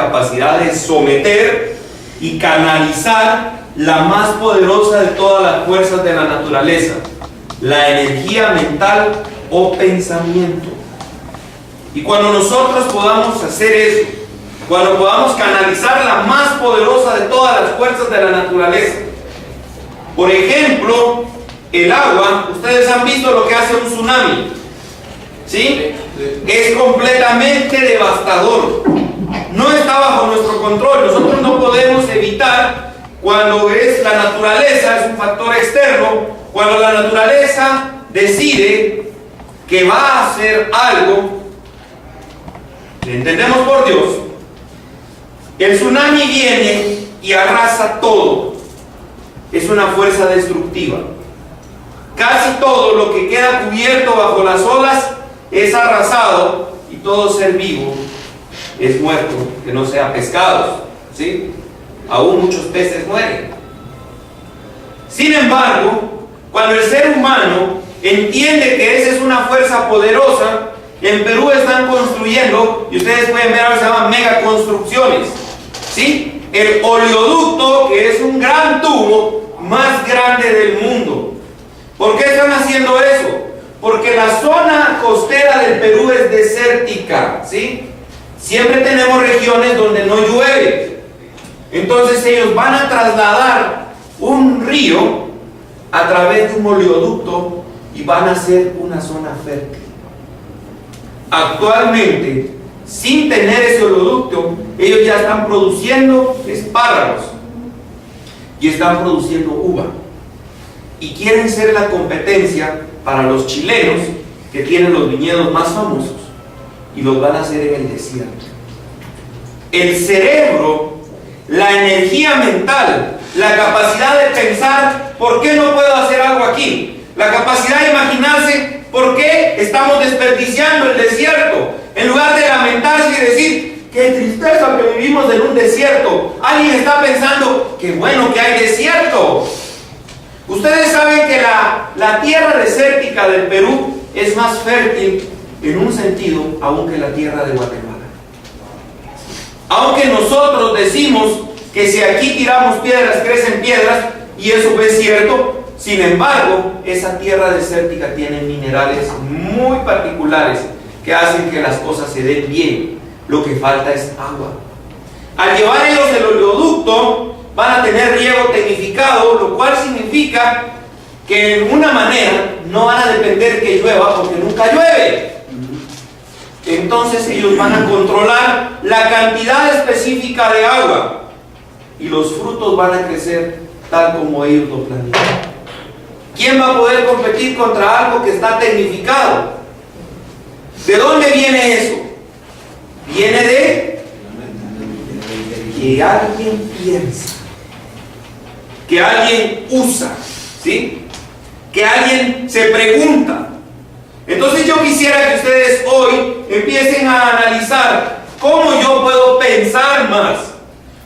capacidad de someter y canalizar la más poderosa de todas las fuerzas de la naturaleza, la energía mental o pensamiento. Y cuando nosotros podamos hacer eso, cuando podamos canalizar la más poderosa de todas las fuerzas de la naturaleza, por ejemplo, el agua, ustedes han visto lo que hace un tsunami, ¿sí? Es completamente devastador, no está bajo nuestro control. Nosotros no podemos evitar, cuando es la naturaleza, es un factor externo, cuando la naturaleza decide que va a hacer algo, entendemos por Dios, el tsunami viene y arrasa todo. Es una fuerza destructiva. Casi todo lo que queda cubierto bajo las olas es arrasado, y todo ser vivo es muerto, que no sea pescados, ¿sí? Aún muchos peces mueren. Sin embargo, cuando el ser humano entiende que esa es una fuerza poderosa, en Perú están construyendo, y ustedes pueden ver ahora, se llaman megaconstrucciones, ¿sí? El oleoducto, que es un gran tubo más grande del mundo. ¿Por qué están haciendo eso? Porque la zona costera del Perú es desértica, ¿sí? Siempre tenemos regiones donde no llueve. Entonces ellos van a trasladar un río a través de un oleoducto y van a hacer una zona fértil. Actualmente, sin tener ese oleoducto, ellos ya están produciendo espárragos y están produciendo uva. Y quieren ser la competencia para los chilenos, que tienen los viñedos más famosos, y los van a hacer en el desierto. El cerebro, la energía mental, la capacidad de pensar, ¿por qué no puedo hacer algo aquí? La capacidad de imaginarse, ¿por qué estamos desperdiciando el desierto? En lugar de lamentarse y decir, qué tristeza que vivimos en un desierto, alguien está pensando, qué bueno que hay desierto. Ustedes saben que la tierra desértica del Perú es más fértil en un sentido aún que la tierra de Guatemala. Aunque nosotros decimos que si aquí tiramos piedras, crecen piedras, y eso es cierto, sin embargo, esa tierra desértica tiene minerales muy particulares que hacen que las cosas se den bien. Lo que falta es agua. Al llevar ellos el oleoducto, van a tener riego tecnificado, lo cual significa que en una manera no van a depender que llueva, porque nunca llueve. Entonces ellos van a controlar la cantidad específica de agua, y los frutos van a crecer tal como ellos lo planean. ¿Quién va a poder competir contra algo que está tecnificado? ¿De dónde viene eso? Viene de que alguien piensa, que alguien usa, ¿sí? Que alguien se pregunta. Entonces yo quisiera que ustedes hoy empiecen a analizar cómo yo puedo pensar más,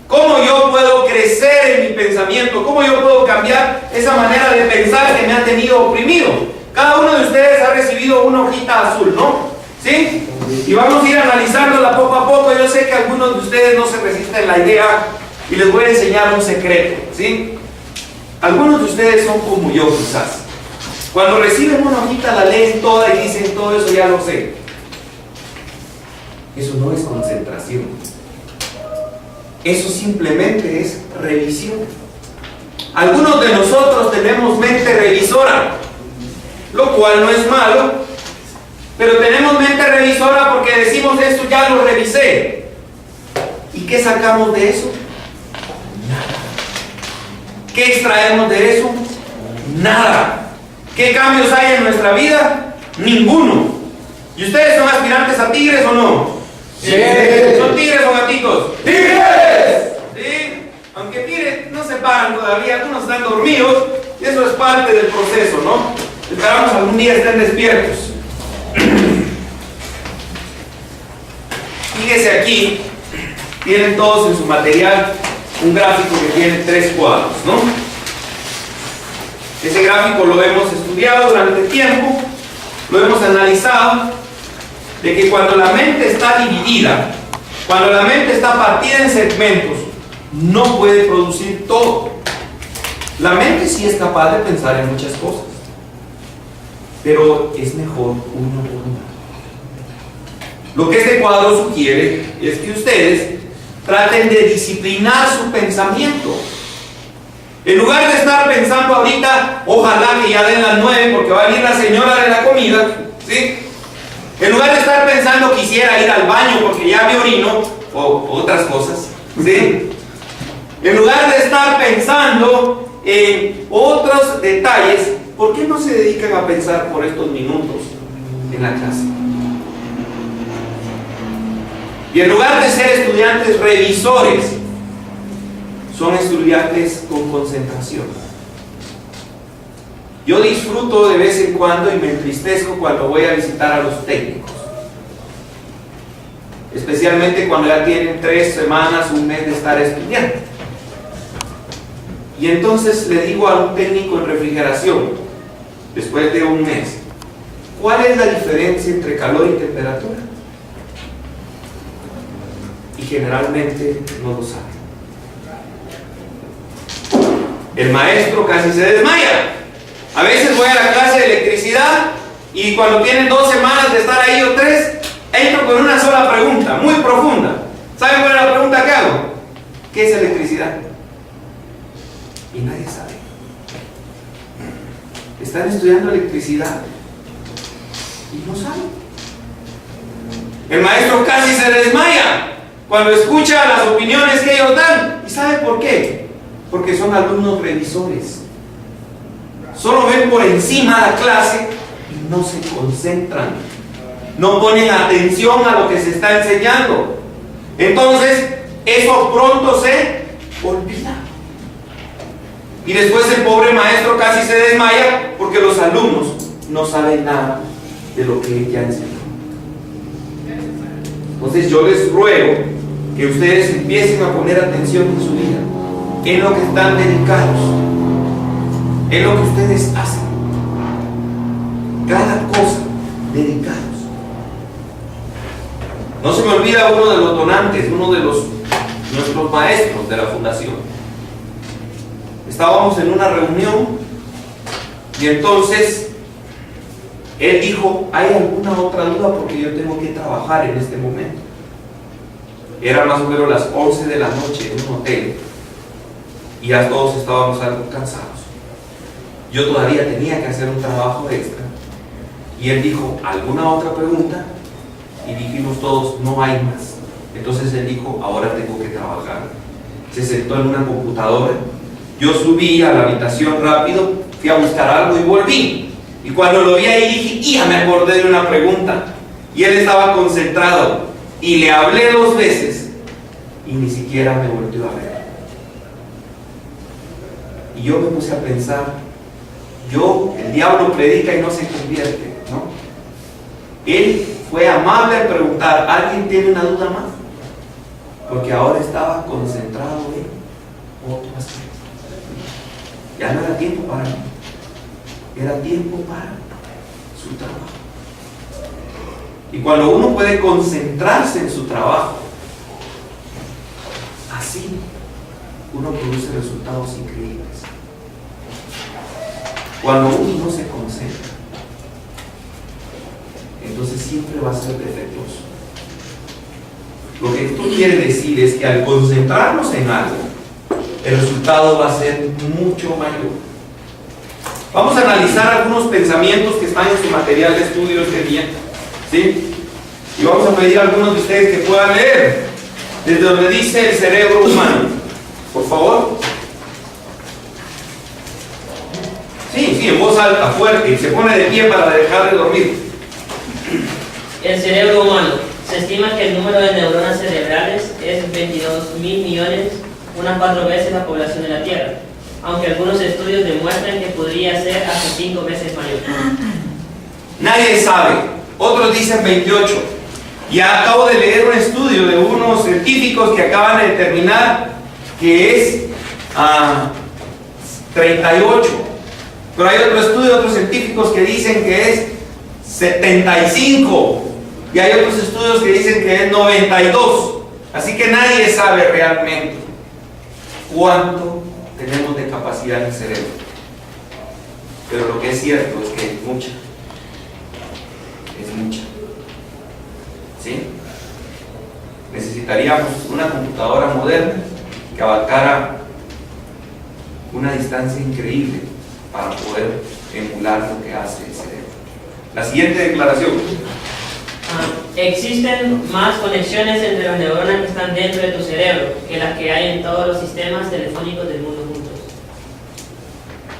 cómo yo puedo crecer en mi pensamiento, cómo yo puedo cambiar esa manera de pensar que me ha tenido oprimido. Cada uno de ustedes ha recibido una hojita azul, ¿no? ¿Sí? Y vamos a ir analizándola poco a poco. Yo sé que algunos de ustedes no se resisten a la idea, y les voy a enseñar un secreto, ¿sí? Algunos de ustedes son como yo, quizás. Cuando reciben una hojita la leen toda y dicen, todo eso ya lo sé. Eso no es concentración. Eso simplemente es revisión. Algunos de nosotros tenemos mente revisora, lo cual no es malo, pero tenemos mente revisora porque decimos, esto ya lo revisé. ¿Y qué sacamos de eso? Nada. ¿Qué extraemos de eso? Nada. ¿Qué cambios hay en nuestra vida? Ninguno. ¿Y ustedes son aspirantes a tigres o no? Sí. ¿Son tigres o gatitos? ¡Tigres! Sí. Aunque tigres no se paran todavía, algunos están dormidos, y eso es parte del proceso, ¿no? Esperamos algún día estén despiertos. Fíjese aquí, tienen todos en su material un gráfico que tiene 3 cuadros, ¿no? Ese gráfico lo hemos estudiado durante tiempo, lo hemos analizado, de que cuando la mente está dividida, Cuando la mente está partida en segmentos, no puede producir todo. La mente sí es capaz de pensar en muchas cosas, pero es mejor uno por uno. Lo que este cuadro sugiere es que ustedes traten de disciplinar su pensamiento. En lugar de estar pensando ahorita, ojalá que ya den las 9 porque va a venir la señora de la comida, ¿sí? En lugar de estar pensando, quisiera ir al baño porque ya me orino, o otras cosas, ¿sí? En lugar de estar pensando en otros detalles, ¿por qué no se dedican a pensar por estos minutos en la clase? Y en lugar de ser estudiantes revisores, son estudiantes con concentración. Yo disfruto de vez en cuando y me entristezco cuando voy a visitar a los técnicos, especialmente cuando ya tienen 3 semanas, un mes de estar estudiando. Y entonces le digo a un técnico en refrigeración, después de un mes, ¿cuál es la diferencia entre calor y temperatura? Y generalmente no lo sabe. El maestro casi se desmaya. A veces voy a la clase de electricidad y cuando tienen 2 semanas de estar ahí o 3, entro con una sola pregunta, muy profunda. ¿Saben cuál es la pregunta que hago? ¿Qué es electricidad? Y nadie sabe. Están estudiando electricidad y no saben. El maestro casi se desmaya cuando escucha las opiniones que ellos dan. ¿Y sabe por qué? Porque son alumnos revisores. Solo ven por encima la clase y no se concentran. No ponen atención a lo que se está enseñando. Entonces, eso pronto se olvida. Y después el pobre maestro casi se desmaya porque los alumnos no saben nada de lo que él ya enseñó. Entonces yo les ruego que ustedes empiecen a poner atención en su vida, en lo que están dedicados, en lo que ustedes hacen. Cada cosa, dedicados. No se me olvida uno de los donantes, uno de nuestros maestros de la fundación. Estábamos en una reunión y entonces él dijo, ¿hay alguna otra duda? Porque yo tengo que trabajar en este momento. Eran más o menos las 11 de la noche en un hotel y ya todos estábamos algo cansados. Yo todavía tenía que hacer un trabajo extra y él dijo, ¿alguna otra pregunta? Y dijimos todos, no hay más. Entonces él dijo, ahora tengo que trabajar. Se sentó en una computadora. Yo subí a la habitación rápido, fui a buscar algo y volví. Y cuando lo vi ahí dije, ya me acordé de una pregunta. Y él estaba concentrado. Y le hablé 2 veces y ni siquiera me volvió a ver. Y yo me puse a pensar, el diablo predica y no se convierte, ¿no? Él fue amable al preguntar, ¿alguien tiene una duda más? Porque ahora estaba concentrado en otro aspecto. Ya no era tiempo para mí, era tiempo para su trabajo. Y cuando uno puede concentrarse en su trabajo, así uno produce resultados increíbles. Cuando uno no se concentra, entonces siempre va a ser defectuoso. Lo que esto quiere decir es que al concentrarnos en algo, el resultado va a ser mucho mayor. Vamos a analizar algunos pensamientos que están en su material de estudio este día, ¿sí? Y vamos a pedir a algunos de ustedes que puedan leer desde donde dice el cerebro humano. Por favor. Sí, en voz alta, fuerte, y se pone de pie para dejar de dormir. El cerebro humano. Se estima que el número de neuronas cerebrales es 22.000 millones, unas 4 veces la población de la Tierra, aunque algunos estudios demuestran que podría ser hasta 5 veces mayor. Nadie sabe, otros dicen 28. Ya acabo de leer un estudio de unos científicos que acaban de determinar que es 38. Pero hay otro estudio de otros científicos que dicen que es 75. Y hay otros estudios que dicen que es 92. Así que nadie sabe realmente cuánto tenemos de capacidad en el cerebro. Pero lo que es cierto es que es mucha. Es mucha. ¿Sí? Necesitaríamos una computadora moderna que abarcara una distancia increíble para poder emular lo que hace el cerebro. La siguiente declaración. Existen más conexiones entre las neuronas que están dentro de tu cerebro que las que hay en todos los sistemas telefónicos del mundo juntos.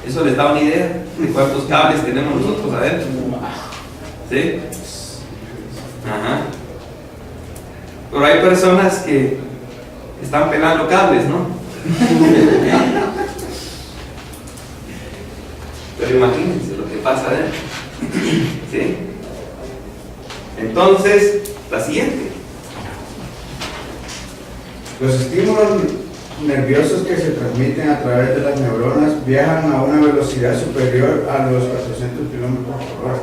¿Eso les da una idea de cuántos cables tenemos nosotros adentro? ¿Sí? Ajá. Pero hay personas que están pelando cables, ¿no? Pero imagínense lo que pasa adentro. ¿Sí? Entonces, la siguiente. Los estímulos nerviosos que se transmiten a través de las neuronas viajan a una velocidad superior a los 400 kilómetros por hora.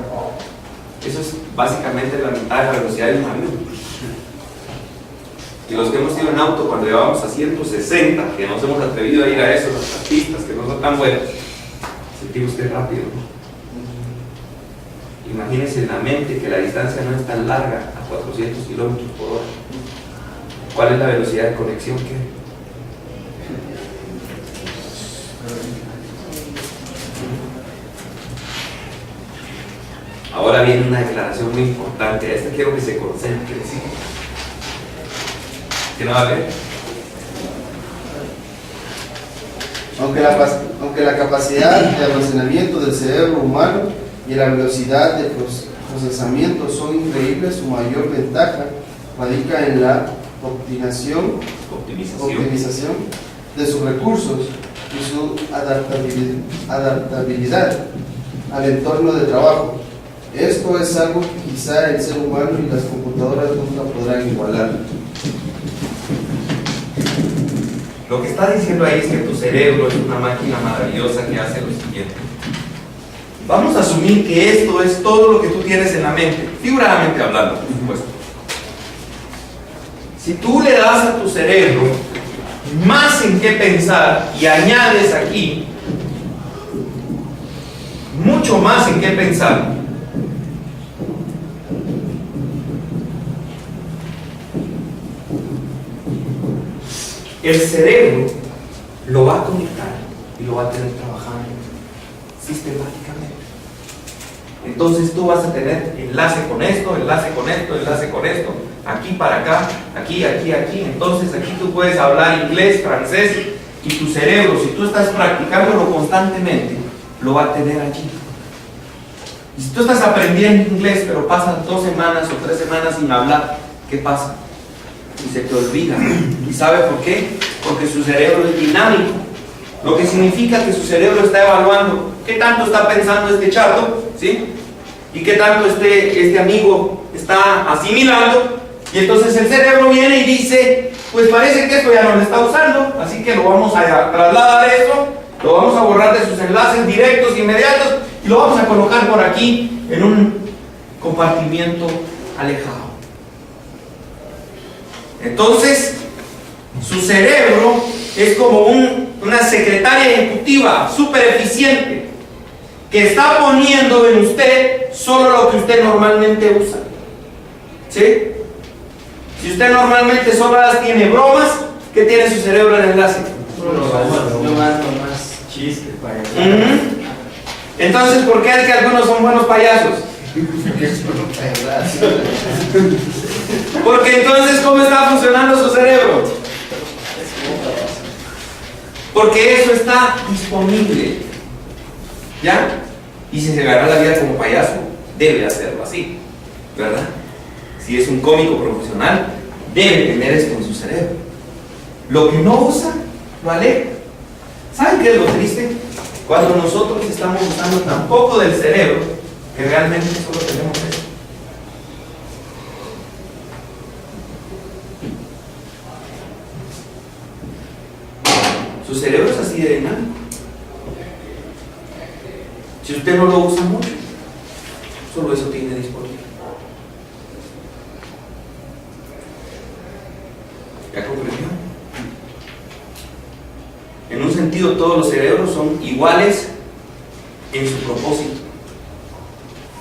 Eso es básicamente la mitad de la velocidad de un avión. Y los que hemos ido en auto cuando llevamos a 160, que nos hemos atrevido a ir a eso, las pistas que no son tan buenas, sentimos que es rápido, ¿no? Imagínense en la mente que la distancia no es tan larga, a 400 kilómetros por hora. ¿Cuál es la velocidad de conexión que hay? Ahora viene una declaración muy importante. A esta quiero que se concentre. ¿Sí? ¿Qué no va a ver? Aunque la capacidad de almacenamiento del cerebro humano y la velocidad de procesamiento son increíbles, su mayor ventaja radica en la optimización de sus recursos y su adaptabilidad al entorno de trabajo. Esto es algo que quizá el ser humano y las computadoras nunca podrán igualar. Lo que está diciendo ahí es que tu cerebro es una máquina maravillosa que hace lo siguiente. Vamos a asumir que esto es todo lo que tú tienes en la mente, figuradamente hablando, por supuesto. Si tú le das a tu cerebro más en qué pensar y añades aquí mucho más en qué pensar, el cerebro lo va a conectar y lo va a tener trabajando sistemáticamente. Entonces tú vas a tener enlace con esto, enlace con esto, enlace con esto, aquí para acá, aquí, aquí, aquí. Entonces aquí tú puedes hablar inglés, francés, y tu cerebro, si tú estás practicándolo constantemente, lo va a tener allí. Y si tú estás aprendiendo inglés, pero pasan 2 semanas o 3 semanas sin hablar, ¿qué pasa? Y se te olvida. ¿Y sabe por qué? Porque su cerebro es dinámico, lo que significa que su cerebro está evaluando qué tanto está pensando este chato, ¿sí? Y qué tanto este amigo está asimilando. Y entonces el cerebro viene y dice, pues parece que esto ya no lo está usando, así que lo vamos a trasladar eso, lo vamos a borrar de sus enlaces directos inmediatos y lo vamos a colocar por aquí en un compartimiento alejado. Entonces, su cerebro es como una secretaria ejecutiva súper eficiente que está poniendo en usted solo lo que usted normalmente usa. ¿Sí? Si usted normalmente solo tiene bromas, ¿qué tiene su cerebro en enlace? Más chiste, payaso. Entonces, ¿por qué es que algunos son buenos payasos? Porque entonces, ¿cómo está funcionando su cerebro? Porque eso está disponible. ¿Ya? Y si se gana la vida como payaso, debe hacerlo así, ¿verdad? Si es un cómico profesional, debe tener esto en su cerebro. Lo que no usa, lo aleja. ¿Saben qué es lo triste? Cuando nosotros estamos usando tan poco del cerebro, que realmente solo tenemos esto. Su cerebro es así de dinámico. Si usted no lo usa mucho, solo eso tiene disponible. sentido todos los cerebros son iguales en su propósito,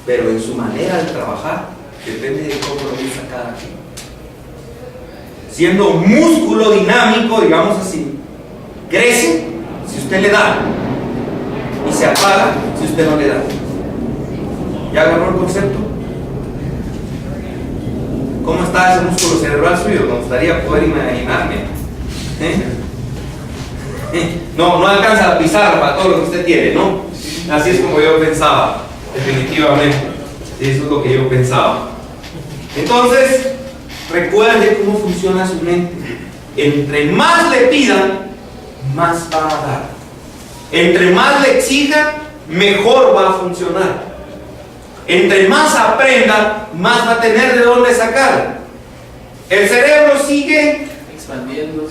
pero en su manera de trabajar depende de cómo lo usa cada quien. Siendo músculo dinámico, digamos así, crece si usted le da y se apaga si usted no le da. ¿Ya agarró el concepto? ¿Cómo está ese músculo cerebral suyo? Me gustaría poder imaginarme. No alcanza la pizarra para todo lo que usted tiene, ¿no? Así es como yo pensaba, definitivamente. Eso es lo que yo pensaba. Entonces, recuerde cómo funciona su mente. Entre más le pidan, más va a dar. Entre más le exija, mejor va a funcionar. Entre más aprenda, más va a tener de dónde sacar. El cerebro sigue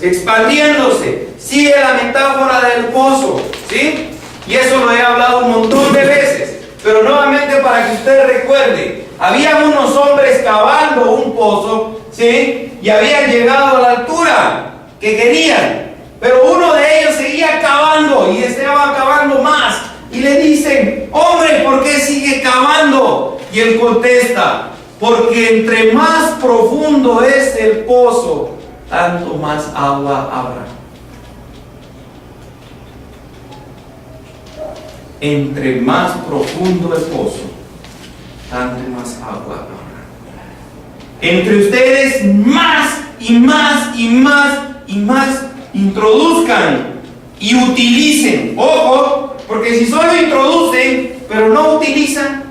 expandiéndose. Sigue la metáfora del pozo, ¿sí? Y eso lo he hablado un montón de veces. Pero nuevamente para que usted recuerde, había unos hombres cavando un pozo, ¿sí? Y habían llegado a la altura que querían. Pero uno de ellos seguía cavando y estaba cavando más. Y le dicen, hombre, ¿por qué sigue cavando? Y él contesta, porque entre más profundo es el pozo, tanto más agua habrá. Entre más profundo el pozo, tanto más agua habrá. Entre ustedes más y más y más y más introduzcan y utilicen. Ojo, porque si solo introducen pero no utilizan,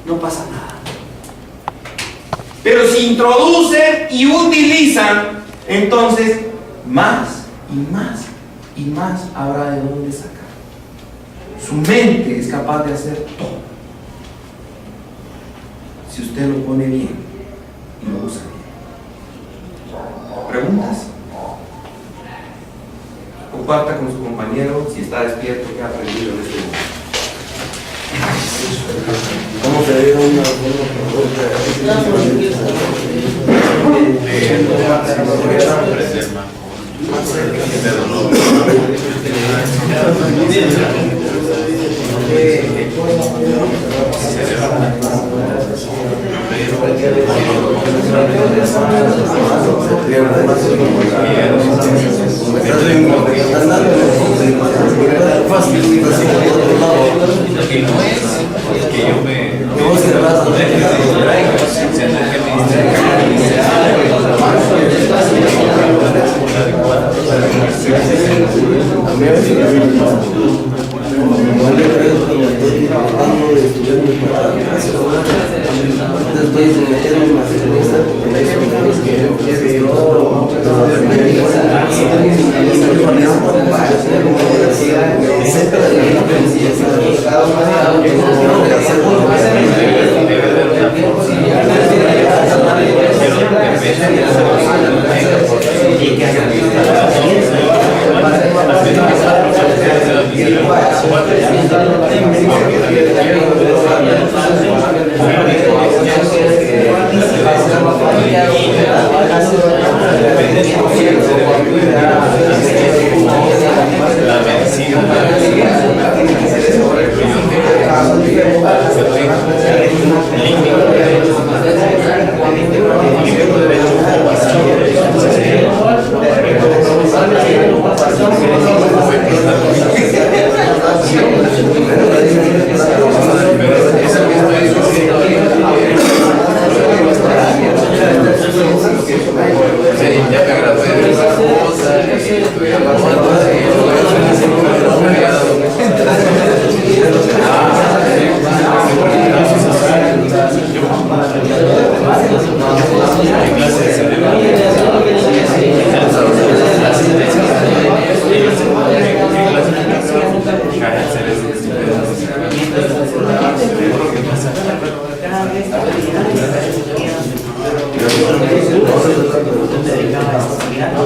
no pasa nada. Pero si introducen y utilizan, entonces más y más y más habrá de dónde sacar. Su mente es capaz de hacer todo, si usted lo pone bien y lo usa bien. ¿Preguntas? Comparta con su compañero si está despierto, qué ha aprendido en este momento. ¿Cómo se ve una pregunta?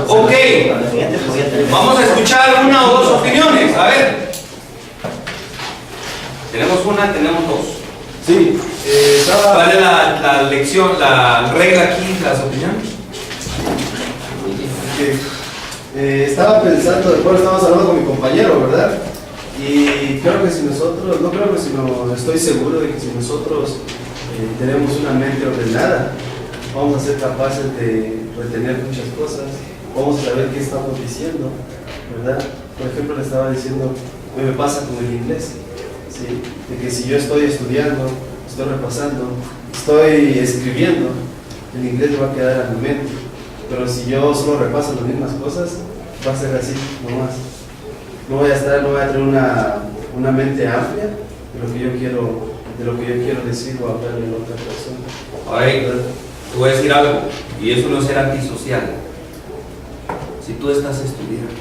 Ok, vamos a escuchar una o dos opiniones. A ver, tenemos una, tenemos dos. Sí, ¿Cuál es la lección, la regla aquí, las opiniones? Estaba pensando, después estábamos hablando con mi compañero, ¿verdad? Y creo que si nosotros, no creo que sino estoy seguro de que si nosotros tenemos una mente ordenada, vamos a ser capaces de retener muchas cosas, vamos a saber qué estamos diciendo, ¿verdad? Por ejemplo, le estaba diciendo, me pasa con el inglés, ¿sí? De que si yo estoy estudiando, estoy repasando, estoy escribiendo, el inglés va a quedar a mi mente. Pero si yo solo repaso las mismas cosas, va a ser así, nomás. No voy a tener una mente amplia de lo que yo quiero decir o hablarle a otra persona. Ahora, te voy a decir algo, y eso no es ser antisocial. Si tú estás estudiando,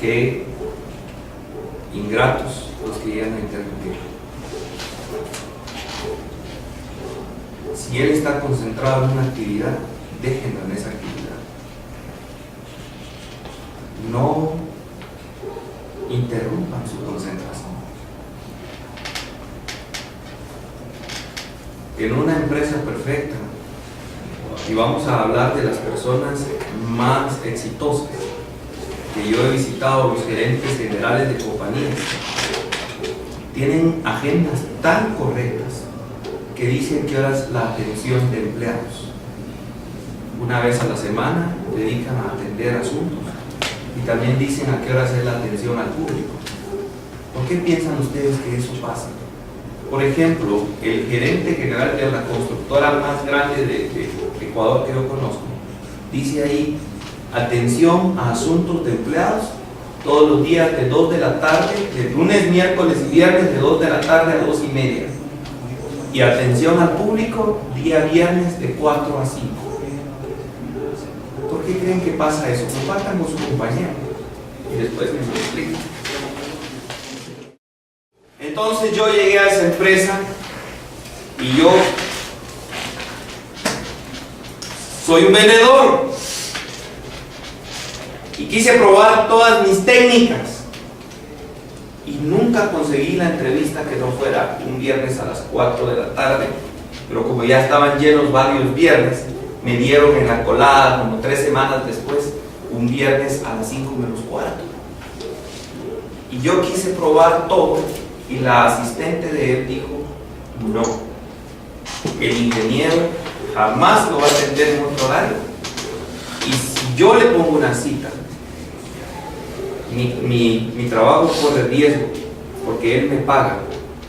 qué ingratos los que llegan a interrumpir. Si él está concentrado en una actividad, déjenlo en esa actividad. No interrumpan su concentración. En una empresa perfecta, y vamos a hablar de las personas más exitosas que yo he visitado, los gerentes generales de compañías, tienen agendas tan correctas que dicen qué hora es la atención de empleados. Una vez a la semana dedican a atender asuntos y también dicen a qué hora es la atención al público. ¿Por qué piensan ustedes que eso pasa? Por ejemplo, el gerente general de la constructora más grande de Ecuador que yo conozco, dice ahí atención a asuntos de empleados todos los días de 2 de la tarde, de lunes, miércoles y viernes de 2 de la tarde a 2:30. Y atención al público día viernes de 4 a 5. ¿Por qué creen que pasa eso? Compartan con su compañero y después me lo explican. Entonces yo llegué a esa empresa y yo soy un vendedor y quise probar todas mis técnicas y nunca conseguí la entrevista que no fuera un viernes a las 4 de la tarde, pero como ya estaban llenos varios viernes, me dieron en la colada como 3 semanas después, un viernes a las 5 menos cuarto. Y yo quise probar todo y la asistente de él dijo, no, el ingeniero jamás lo va a atender en otro horario. Y si yo le pongo una cita, mi trabajo corre riesgo, porque él me paga,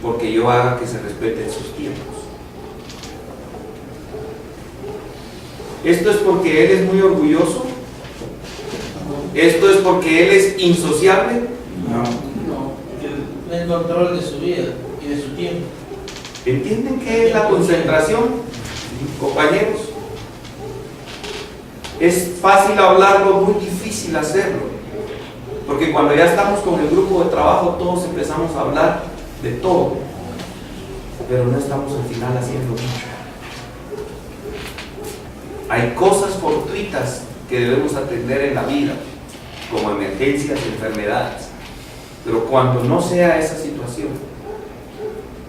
porque yo haga que se respeten sus tiempos. ¿Esto es porque él es muy orgulloso? ¿Esto es porque él es insociable? No. El control de su vida y de su tiempo. ¿Entienden qué es la concentración, compañeros? Es fácil hablarlo, muy difícil hacerlo. Porque cuando ya estamos con el grupo de trabajo, todos empezamos a hablar de todo, pero no estamos al final haciendo mucho. Hay cosas fortuitas que debemos atender en la vida, como emergencias, enfermedades. Pero cuando no sea esa situación,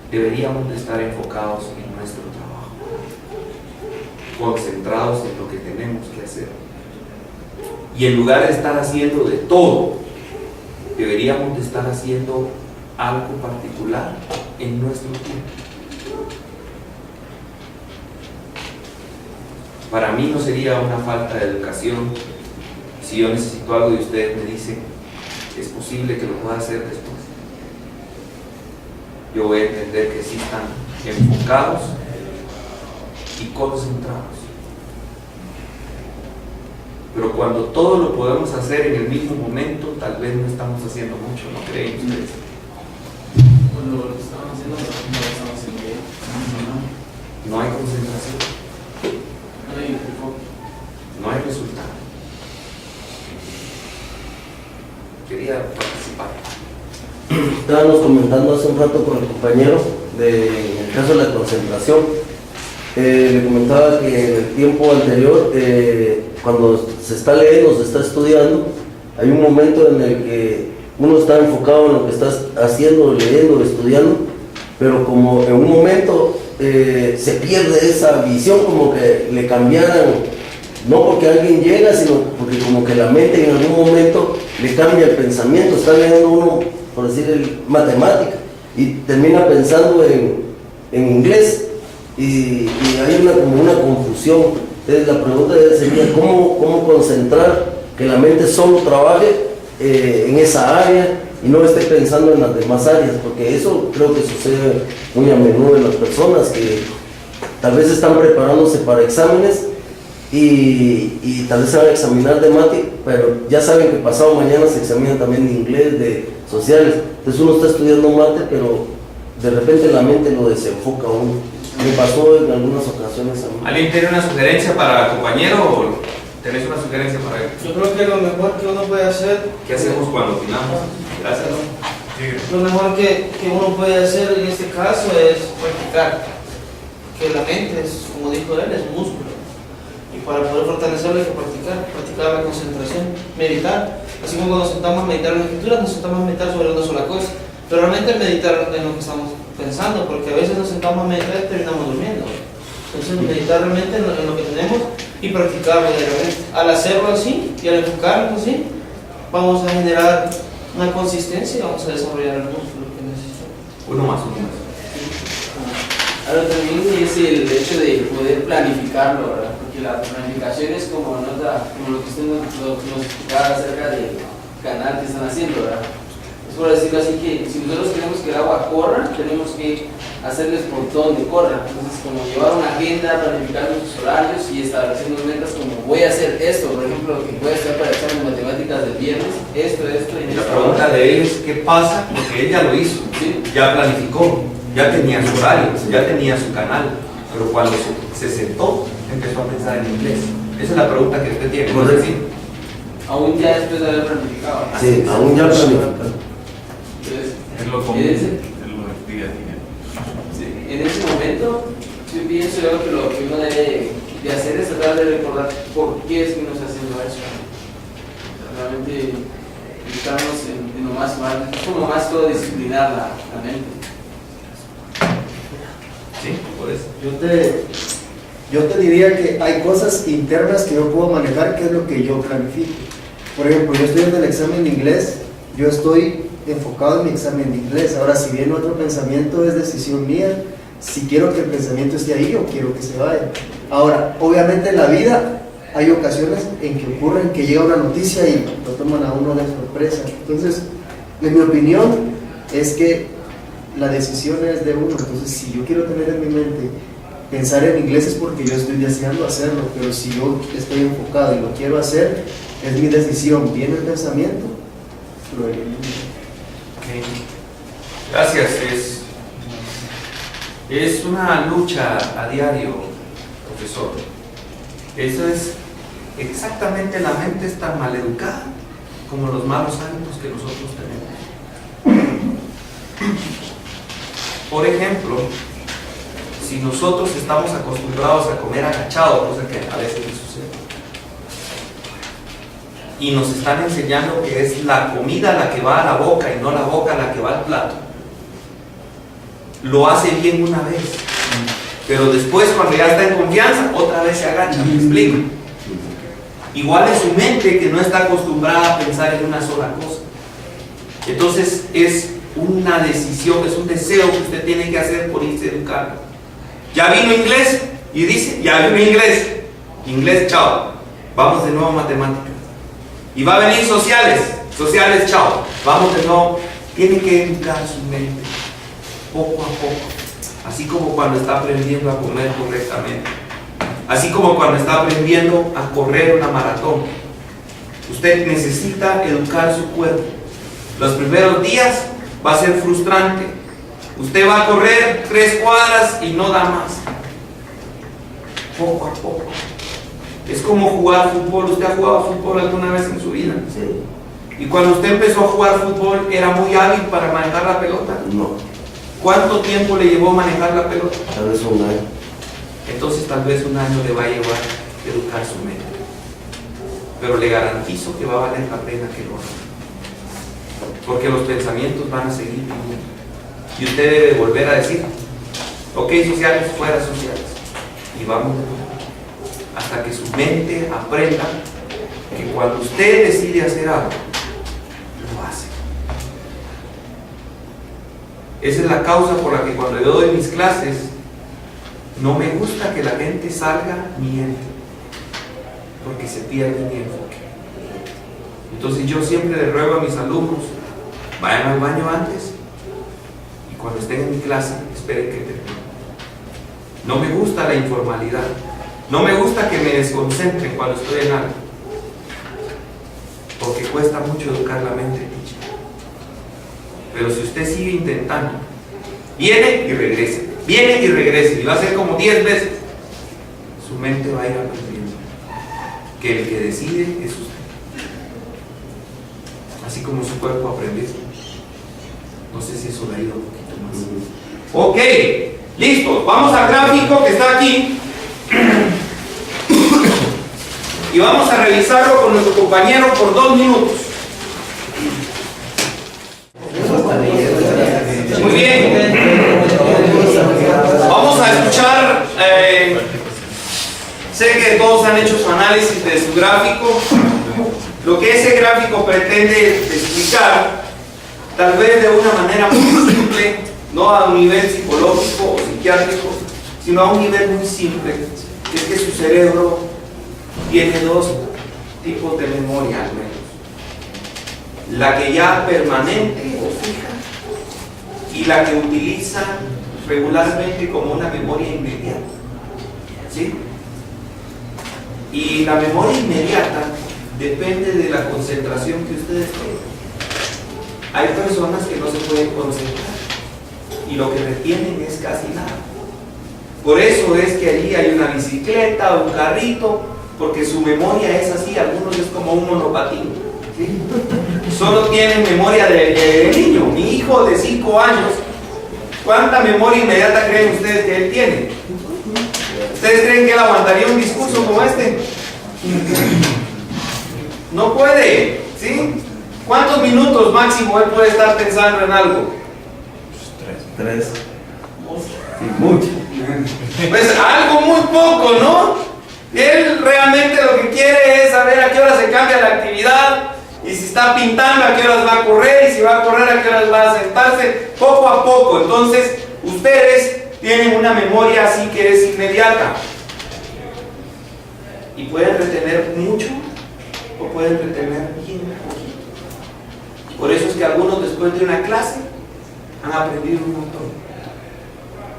deberíamos de estar enfocados en nuestro trabajo, concentrados en lo que tenemos que hacer. Y en lugar de estar haciendo de todo, deberíamos de estar haciendo algo particular en nuestro tiempo. Para mí no sería una falta de educación si yo necesito algo y ustedes me dicen, es posible que lo pueda hacer después. Yo voy a entender que sí están enfocados y concentrados. Pero cuando todo lo podemos hacer en el mismo momento, tal vez no estamos haciendo mucho, ¿no creen ustedes? Cuando lo estamos haciendo, no lo estamos haciendo bien. No hay concentración, No hay enfoque. no hay resultado. Quería participar. Estábamos comentando hace un rato con el compañero en el caso de la concentración. Le comentaba que en el tiempo anterior, cuando se está leyendo, se está estudiando, hay un momento en el que uno está enfocado en lo que estás haciendo, leyendo, estudiando, pero como en un momento se pierde esa visión, como que le cambiaran no porque alguien llega, sino porque como que la mente en algún momento le cambia el pensamiento. Está leyendo uno, por decir, matemática, y termina pensando en inglés, y hay como una confusión. Entonces la pregunta sería, ¿cómo concentrar que la mente solo trabaje en esa área y no esté pensando en las demás áreas? Porque eso creo que sucede muy a menudo en las personas que tal vez están preparándose para exámenes y tal vez se van a examinar de mate, pero ya saben que pasado mañana se examinan también de inglés, de sociales. Entonces uno está estudiando mate, pero de repente la mente lo desenfoca a uno. Me pasó en algunas ocasiones a mí. ¿Alguien tiene una sugerencia para el compañero o tenés una sugerencia para él? Yo creo que lo mejor que uno puede hacer, ¿Qué hacemos cuando opinamos? Gracias. lo mejor que uno puede hacer en este caso es practicar. Que la mente es, como dijo él, es músculo. Y para poder fortalecerlo hay que practicar la concentración, meditar. Así como cuando nos sentamos a meditar en la escritura, nos sentamos a meditar sobre una sola cosa. Pero realmente meditar en lo que estamos pensando, porque a veces nos sentamos a meditar y terminamos durmiendo. Entonces meditar realmente en lo que tenemos y practicarlo diariamente. Al hacerlo así y al enfocarnos así, vamos a generar una consistencia y vamos a desarrollar el músculo que necesitamos. Uno más. Ahora también es el hecho de poder planificarlo, ¿verdad? Porque la planificación es como lo que usted nos explicaba acerca del canal que están haciendo, ¿verdad? Es por decirlo así que si nosotros queremos que el agua corra, tenemos que hacerles por donde corra. Entonces, como llevar una agenda, planificar nuestros horarios y establecer unas metas como voy a hacer esto, por ejemplo, que puede estar para el examen de matemáticas del viernes, esto y La pregunta de él es ¿qué pasa? Porque él ya lo hizo, ¿sí? ya planificó, ya tenía su horario, ya tenía su canal, pero cuando se sentó empezó a pensar en inglés. Esa es la pregunta que usted tiene. ¿No es decir? Aún ya después de haber planificado. Sí, aún ya planificado. Entonces, Es lo común, es lo día a día. sí, en ese momento, yo pienso que lo que uno debe de hacer es tratar de recordar por qué es que uno está haciendo eso. Realmente, buscarnos en lo más, como más todo disciplinar la mente. Sí, por eso. Yo te diría que hay cosas internas que yo puedo manejar, que es lo que yo planifico. Por ejemplo, yo estoy en el examen de inglés, yo estoy enfocado en mi examen de inglés. Ahora, si viene otro pensamiento, es decisión mía, si quiero que el pensamiento esté ahí o quiero que se vaya. Ahora, obviamente en la vida hay ocasiones en que ocurren que llega una noticia y lo toman a uno de sorpresa. Entonces, en mi opinión, es que la decisión es de uno. Entonces, si yo quiero tener en mi mente pensar en inglés es porque yo estoy deseando hacerlo, pero si yo estoy enfocado y lo quiero hacer, es mi decisión. Viene el pensamiento, lo elimino. Okay. Gracias. Es una lucha a diario, profesor. Eso es exactamente, la mente es tan maleducada como los malos hábitos que nosotros tenemos. Por ejemplo, si nosotros estamos acostumbrados a comer agachado, cosa que a veces no sucede, y nos están enseñando que es la comida la que va a la boca y no la boca la que va al plato, lo hace bien una vez, pero después cuando ya está en confianza, otra vez se agacha. ¿Me explico? Igual es su mente que no está acostumbrada a pensar en una sola cosa. Entonces es una decisión, es un deseo que usted tiene que hacer por irse educando. Ya vino inglés y dice, ya vino inglés, chao, vamos de nuevo a matemáticas. Y va a venir sociales, chao, vamos de nuevo. Tiene que educar su mente poco a poco, así como cuando está aprendiendo a comer correctamente, así como cuando está aprendiendo a correr una maratón. Usted necesita educar su cuerpo. Los primeros días va a ser frustrante. Usted va a correr 3 cuadras y no da más. Poco a poco. Es como jugar fútbol. ¿Usted ha jugado fútbol alguna vez en su vida? Sí. Y cuando usted empezó a jugar fútbol, ¿era muy hábil para manejar la pelota? No, ¿Cuánto tiempo le llevó manejar la pelota? tal vez un año. Entonces tal vez un año le va a llevar educar su mente. Pero le garantizo que va a valer la pena que lo haga. Porque los pensamientos van a seguir viniendo. Y usted debe volver a decir, ok, sociales, fuera sociales. Y vamos de nuevo. hasta que su mente aprenda que cuando usted decide hacer algo, lo hace. Esa es la causa por la que cuando yo doy mis clases, no me gusta que la gente salga ni entre, porque se pierde mi enfoque. Entonces yo siempre le ruego a mis alumnos, vayan al baño antes y cuando estén en mi clase, esperen que termine. No me gusta la informalidad, no me gusta que me desconcentren cuando estoy en algo, porque cuesta mucho educar la mente, teacher. Pero si usted sigue intentando, viene y regresa, y va a hacer como 10 veces, su mente va a ir aprendiendo que el que decide es usted, así como su cuerpo aprendió. No sé si eso le ha ido un poquito más. Ok, listo, vamos al gráfico que está aquí y vamos a revisarlo con nuestro compañero por 2 minutos. Muy bien, vamos a escuchar, sé que todos han hecho su análisis de su gráfico. Lo que ese gráfico pretende explicar, tal vez de una manera muy simple, no a un nivel psicológico o psiquiátrico, sino a un nivel muy simple, es que su cerebro tiene 2 tipos de memoria al menos: la que ya permanente o fija y la que utiliza regularmente como una memoria inmediata, ¿sí? Y la memoria inmediata depende de la concentración que ustedes tengan. Hay personas que no se pueden concentrar y lo que retienen es casi nada. Por eso es que allí hay una bicicleta o un carrito, porque su memoria es así. Algunos es como un monopatín, ¿sí? Solo tienen memoria de niño. Mi hijo de 5 años, ¿cuánta memoria inmediata creen ustedes que él tiene? ¿Ustedes creen que él aguantaría un discurso como este? No puede, ¿sí? ¿Cuántos minutos máximo él puede estar pensando en algo? 3. Y mucho. Pues algo muy poco, ¿no? Él realmente lo que quiere es saber a qué hora se cambia la actividad, y si está pintando a qué horas va a correr, y si va a correr a qué horas va a sentarse, poco a poco. Entonces, ustedes tienen una memoria así que es inmediata. Y pueden retener mucho o pueden retener bien poquito. Por eso es que algunos después de una clase han aprendido un montón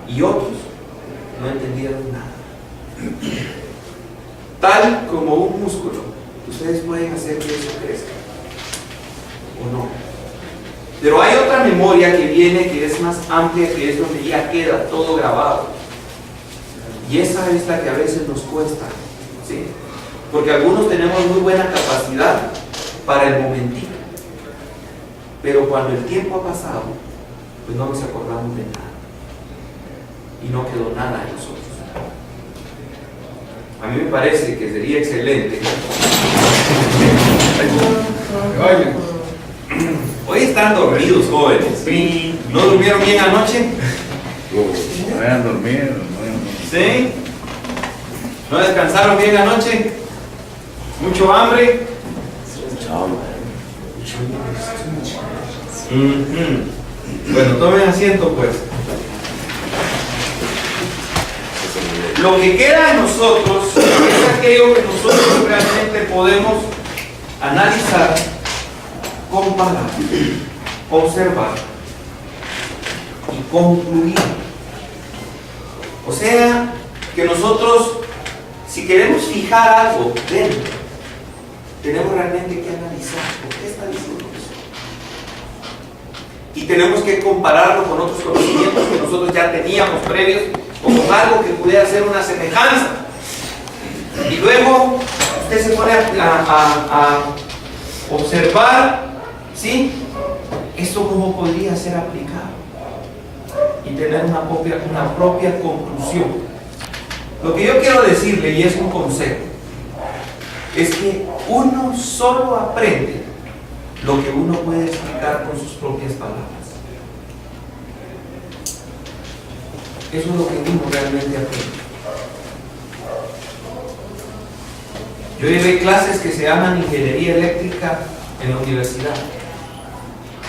y otros no entendieron nada. Tal como un músculo, ustedes pueden hacer que eso crezca o no. Pero hay otra memoria que viene, que es más amplia, que es donde ya queda todo grabado. Y esa es la que a veces nos cuesta, ¿sí? Porque algunos tenemos muy buena capacidad para el momentito, pero cuando el tiempo ha pasado, pues no nos acordamos de nada y no quedó nada en nosotros. A mí me parece que sería excelente. Hoy están dormidos, jóvenes. ¿No durmieron bien anoche? No vayan a dormir. ¿Sí? ¿No descansaron bien anoche? ¿Mucho hambre? Bueno, tomen asiento pues. Lo que queda en nosotros es aquello que nosotros realmente podemos analizar, comparar, observar y concluir. O sea, que nosotros, si queremos fijar algo dentro, tenemos realmente que analizar por qué está diciendo eso. Y tenemos que compararlo con otros conocimientos que nosotros ya teníamos previos, o con algo que pudiera ser una semejanza. Y luego usted se pone a observar, ¿sí? Esto cómo podría ser aplicado y tener una propia conclusión. Lo que yo quiero decirle, y es un consejo, es que uno solo aprende lo que uno puede explicar con sus propias palabras. Eso es lo que uno realmente aprende. Yo llevé clases que se llaman ingeniería eléctrica en la universidad.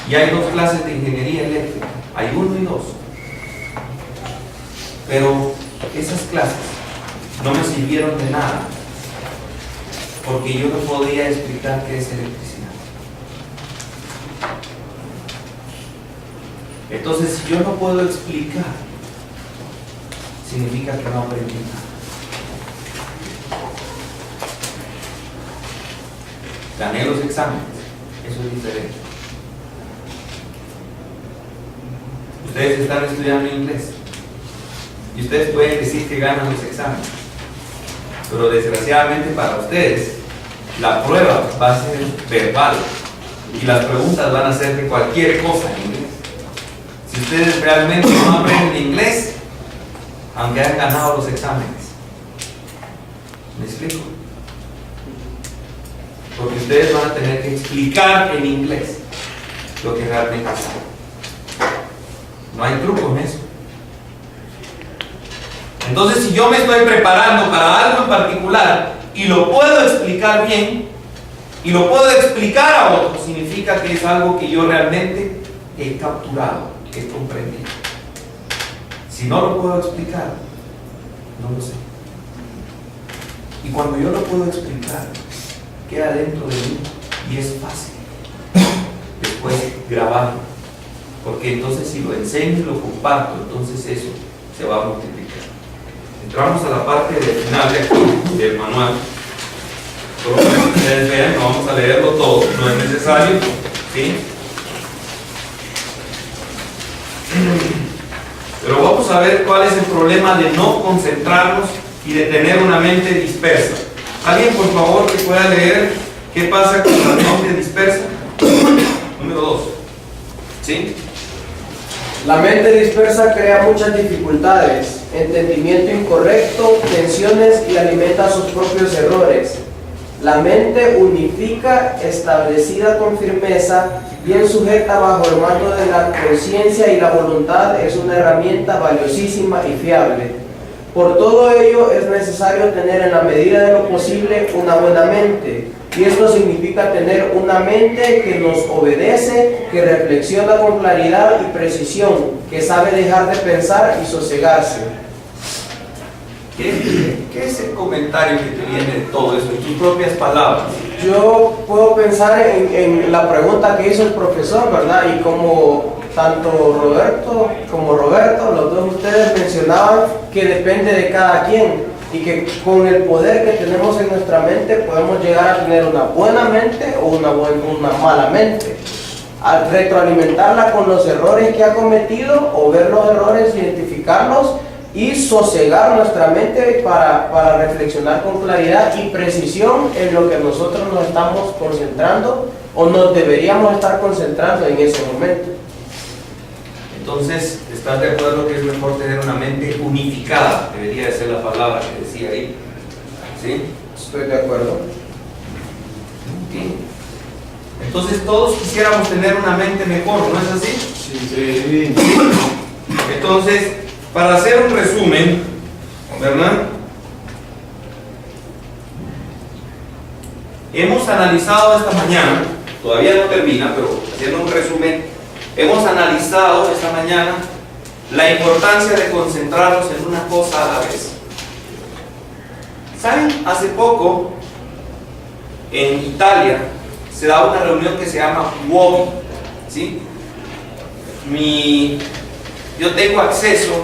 Y hay 2 clases de ingeniería eléctrica. Hay 1 y 2. Pero esas clases no me sirvieron de nada, porque yo no podía explicar qué es electricidad. Entonces, si yo no puedo explicar, significa que no aprendí nada. Gané los exámenes, eso es diferente. Ustedes están estudiando inglés y ustedes pueden decir que ganan los exámenes, pero desgraciadamente para ustedes la prueba va a ser verbal y las preguntas van a ser de cualquier cosa en inglés. Si ustedes realmente no aprenden inglés, aunque hayan ganado los exámenes, ¿me explico? Porque ustedes van a tener que explicar en inglés lo que realmente saben. No hay truco en eso. Entonces, si yo me estoy preparando para algo en particular y lo puedo explicar bien y lo puedo explicar a otros, significa que es algo que yo realmente he capturado, he comprendido. Si no lo puedo explicar, no lo sé. Y cuando yo lo puedo explicar, queda dentro de mí y es fácil después grabarlo, porque entonces si lo enseño y lo comparto, entonces eso se va a multiplicar. Entramos a la parte del final de aquí, del manual. Solo para que ustedes vean, no vamos a leerlo todo, no es necesario, ¿sí? Pero vamos a ver cuál es el problema de no concentrarnos y de tener una mente dispersa. ¿Alguien, por favor, que pueda leer qué pasa con la mente dispersa? Número 2. ¿Sí? La mente dispersa crea muchas dificultades, entendimiento incorrecto, tensiones y alimenta sus propios errores. La mente unifica, establecida con firmeza, bien sujeta bajo el mando de la conciencia y la voluntad, es una herramienta valiosísima y fiable. Por todo ello es necesario tener en la medida de lo posible una buena mente, y esto significa tener una mente que nos obedece, que reflexiona con claridad y precisión, que sabe dejar de pensar y sosegarse. ¿Qué es el comentario que te viene de todo eso, en tus propias palabras? Yo puedo pensar en la pregunta que hizo el profesor, ¿verdad? Y como tanto Roberto como Roberto, los dos ustedes mencionaban que depende de cada quien y que con el poder que tenemos en nuestra mente podemos llegar a tener una buena mente o una mala mente. Al retroalimentarla con los errores que ha cometido o ver los errores, identificarlos y sosegar nuestra mente para reflexionar con claridad y precisión en lo que nosotros nos estamos concentrando o nos deberíamos estar concentrando en ese momento. Entonces, ¿estás de acuerdo que es mejor tener una mente unificada? Debería de ser la palabra que decía ahí. ¿Sí? Estoy de acuerdo. ¿Sí? Entonces, todos quisiéramos tener una mente mejor, ¿no es así? Sí. Entonces, para hacer un resumen, ¿verdad? Hemos analizado esta mañana, todavía no termina, pero haciendo un resumen, hemos analizado esta mañana la importancia de concentrarnos en una cosa a la vez. ¿Saben? Hace poco, en Italia, se da una reunión que se llama WOBI, ¿sí? Yo tengo acceso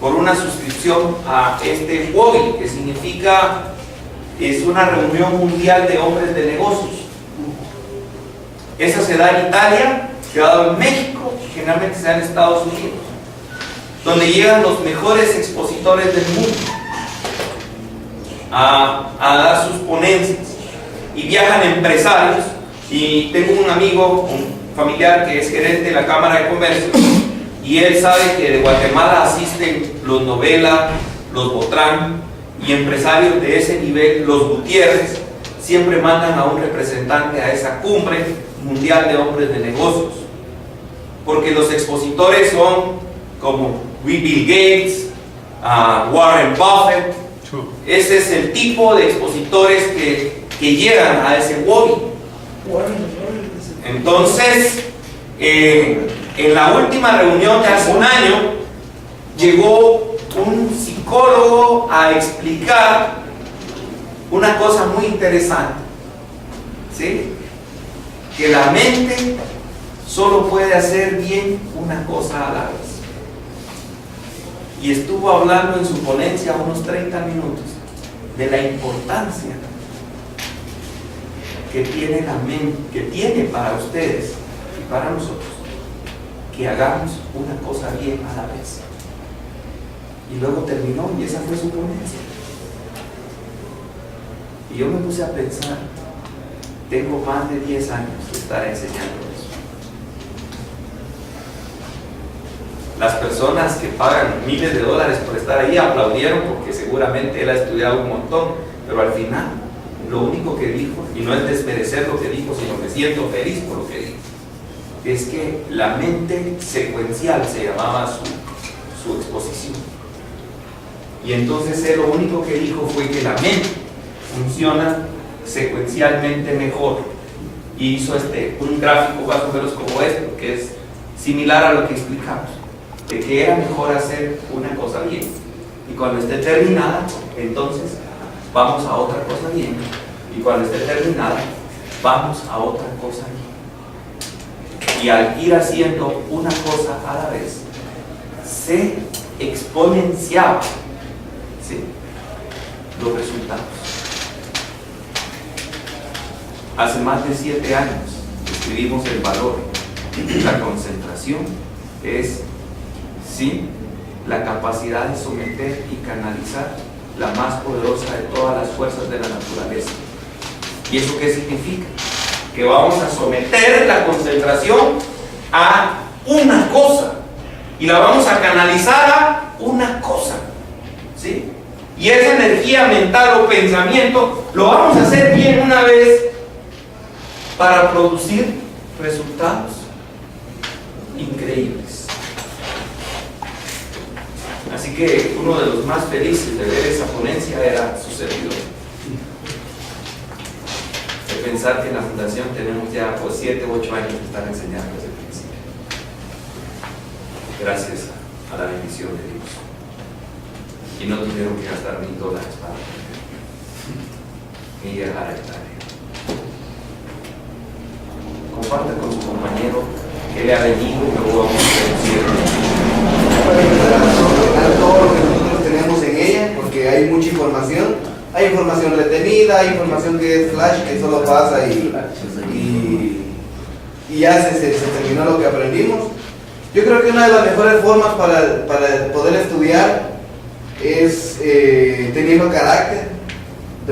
por una suscripción a este WOBI, que significa, es una reunión mundial de hombres de negocios. Esa se da en Italia, se ha dado en México, y generalmente se da en Estados Unidos, donde llegan los mejores expositores del mundo a dar sus ponencias, y viajan empresarios. Y tengo un amigo, un familiar que es gerente de la Cámara de Comercio, y él sabe que de Guatemala asisten los Novela, los Botrán, y empresarios de ese nivel, los Gutiérrez, siempre mandan a un representante a esa cumbre mundial de hombres de negocios, porque los expositores son como Bill Gates, Warren Buffett, Ese es el tipo de expositores que llegan a ese WOBI. Entonces, en la última reunión de hace un año, llegó un psicólogo a explicar una cosa muy interesante, ¿sí? Que la mente solo puede hacer bien una cosa a la vez. Y estuvo hablando en su ponencia unos 30 minutos de la importancia que tiene la mente, que tiene para ustedes y para nosotros, que hagamos una cosa bien a la vez. Y luego terminó y esa fue su ponencia. Y yo me puse a pensar, tengo más de 10 años de estar enseñando eso. Las personas que pagan miles de dólares por estar ahí aplaudieron porque seguramente él ha estudiado un montón, pero al final lo único que dijo, y no es desmerecer lo que dijo, sino me siento feliz por lo que dijo, es que la mente secuencial se llamaba su exposición. Y entonces él lo único que dijo fue que la mente funciona secuencialmente mejor. Y hizo un gráfico más o menos como esto, que es similar a lo que explicamos, de que era mejor hacer una cosa bien. Y cuando esté terminada, entonces vamos a otra cosa bien. Y cuando esté terminada, vamos a otra cosa bien. Y al ir haciendo una cosa a la vez, se exponenciaba, ¿sí?, los resultados. Hace más de 7 años escribimos el valor. La concentración es, sí, la capacidad de someter y canalizar la más poderosa de todas las fuerzas de la naturaleza. ¿Y eso qué significa? Que vamos a someter la concentración a una cosa y la vamos a canalizar a una cosa, ¿sí? Y esa energía mental o pensamiento lo vamos a hacer bien una vez para producir resultados increíbles. Así que uno de los más felices de ver esa ponencia era su servidor. De pensar que en la fundación tenemos ya 7 u 8 años de estar enseñando desde el principio. Gracias a la bendición de Dios. Y no tuvieron que gastar $1000 para ni llegar a esta área. Comparte con su compañero que le ha venido y luego vamos a decir. Para empezar a todo lo que nosotros tenemos en ella, porque hay mucha información. Hay información retenida, hay información que es flash, que solo pasa y ya se terminó lo que aprendimos. Yo creo que una de las mejores formas para poder estudiar es teniendo carácter,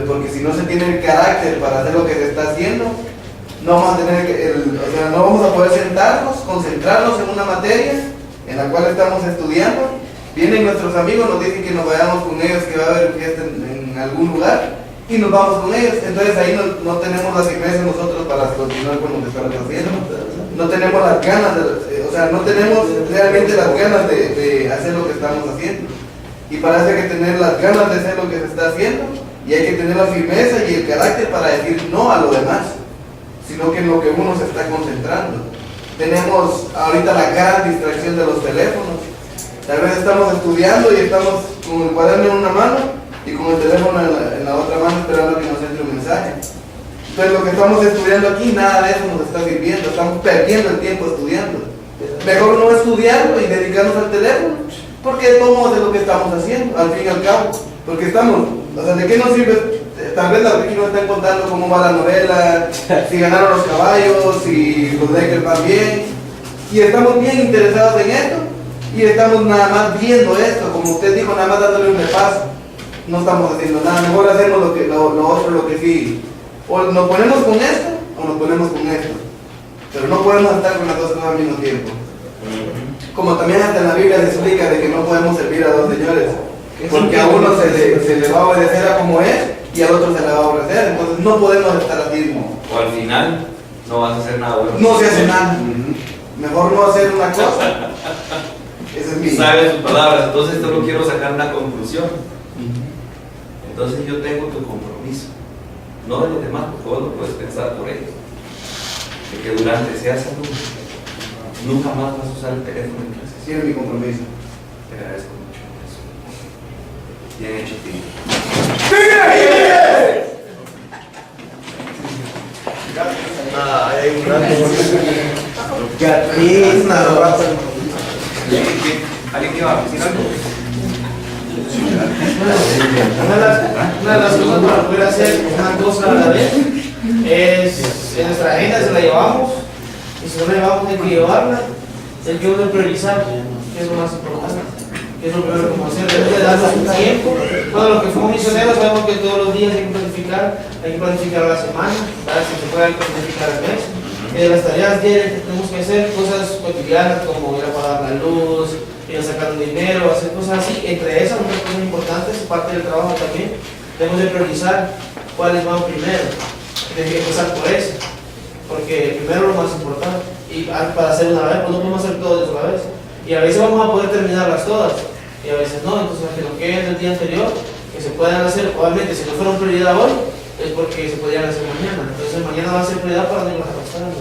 porque si no se tiene el carácter para hacer lo que se está haciendo, no vamos a no vamos a poder sentarnos, concentrarnos en una materia en la cual estamos estudiando. Vienen nuestros amigos, nos dicen que nos vayamos con ellos, que va a haber fiesta en algún lugar, y nos vamos con ellos. Entonces ahí no tenemos la firmeza nosotros para continuar con lo que estamos haciendo. No tenemos las ganas, no tenemos realmente las ganas de hacer lo que estamos haciendo. Y para eso hay que tener las ganas de hacer lo que se está haciendo, y hay que tener la firmeza y el carácter para decir no a lo demás, sino que en lo que uno se está concentrando. Tenemos ahorita la gran distracción de los teléfonos. Tal vez estamos estudiando y estamos con el cuaderno en una mano y con el teléfono en la otra mano esperando que nos entre un mensaje. Entonces lo que estamos estudiando aquí, nada de eso nos está sirviendo, estamos perdiendo el tiempo estudiando. Mejor no estudiarlo y dedicarnos al teléfono, porque tomamos de lo que estamos haciendo, al fin y al cabo. Porque estamos, ¿de qué nos sirve? Tal vez la Ricky nos están contando cómo va la novela, si ganaron los caballos, si los Lakers van bien, y estamos bien interesados en esto. Y estamos nada más viendo esto, como usted dijo, nada más dándole un repaso. No estamos haciendo nada, mejor hacemos lo otro, lo que sí. O nos ponemos con esto, o nos ponemos con esto. Pero no podemos estar con las dos cosas al mismo tiempo. Como también hasta en la Biblia se explica de que no podemos servir a dos señores. Porque a uno se le va a obedecer a como es, y al otro se le va a obedecer. Entonces no podemos estar así. O al final no vas a hacer nada bueno. No se hace nada. Mejor no hacer una cosa. Sabe sus palabras, entonces solo quiero sacar una conclusión. Entonces yo tengo tu compromiso, no de los demás, porque vos no puedes pensar por ellos, de que durante seas alumno nunca más vas a usar el teléfono en clase. Sí, es mi compromiso. Te agradezco mucho por eso. Bien hecho, tío. Hay un rato. ¿Alguien que va a decir algo? Una de las cosas para poder hacer una cosa a la vez es en nuestra agenda se la llevamos y si no la llevamos hay que llevarla, hay que priorizar, que es lo más importante, que es lo primero que vamos a hacer, debemos de darnos un tiempo. Bueno, los que somos misioneros sabemos que todos los días hay que planificar la semana, para si se puede planificar el mes. Las tareas diarias que tenemos que hacer, cosas cotidianas como ir a pagar la luz, ir a sacar un dinero, hacer cosas así, entre esas muchas cosas importantes, parte del trabajo también, debemos de priorizar cuáles van primero, tenemos que empezar por eso, porque primero lo más importante, y para hacer una vez, pues no podemos hacer todo de una vez, y a veces vamos a poder terminarlas todas, y a veces no, entonces las que nos queden del día anterior, que se puedan hacer, obviamente si no fueron prioridad hoy, es porque se podrían hacer mañana, entonces mañana va a ser prioridad para no irlas arrastrando,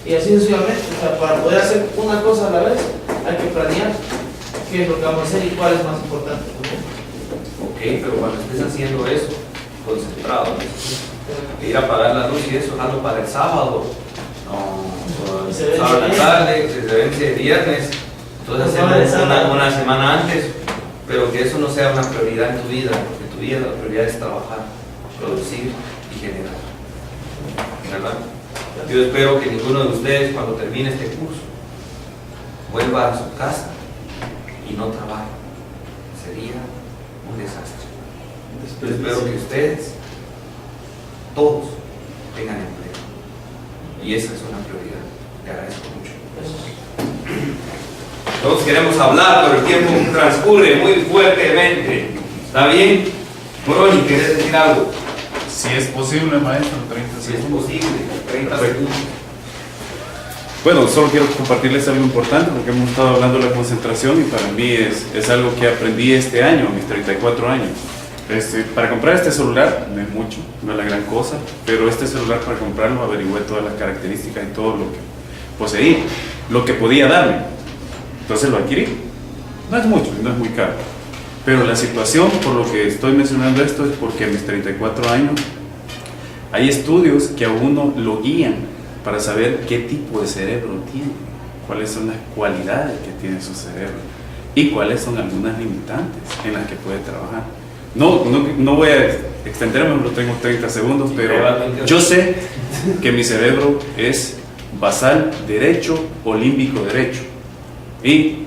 y así sucesivamente, o sea, para poder hacer una cosa a la vez, hay que planear qué es lo que vamos a hacer y cuál es más importante. Ok, pero cuando estés haciendo eso, concentrado, ir a apagar la luz y eso, hazlo para el sábado, no, sábado en la tarde, que se vence el viernes, entonces hacerlo una semana antes, pero que eso no sea una prioridad en tu vida, porque tu vida la prioridad es trabajar, producir y generar, ¿verdad? Yo espero que ninguno de ustedes cuando termine este curso vuelva a su casa y no trabaje, sería un desastre. Yo espero que ustedes todos tengan empleo y esa es una prioridad. Te agradezco mucho. Todos queremos hablar, pero el tiempo transcurre muy fuertemente. ¿Está bien? Moroni, ¿querés decir algo? Si es posible, maestro, 30 Si es segundos. posible, 30 segundos. Bueno, solo quiero compartirles algo importante porque hemos estado hablando de la concentración y para mí es algo que aprendí este año, a mis 34 años. Para comprar este celular no es mucho, no es la gran cosa, pero este celular para comprarlo averigüé todas las características y todo lo que poseía, lo que podía darme. Entonces lo adquirí. No es mucho, no es muy caro. Pero la situación, por lo que estoy mencionando esto, es porque a mis 34 años hay estudios que a uno lo guían para saber qué tipo de cerebro tiene, cuáles son las cualidades que tiene su cerebro y cuáles son algunas limitantes en las que puede trabajar. No voy a extenderme, lo tengo 30 segundos, pero yo sé que mi cerebro es basal derecho o límbico derecho. Y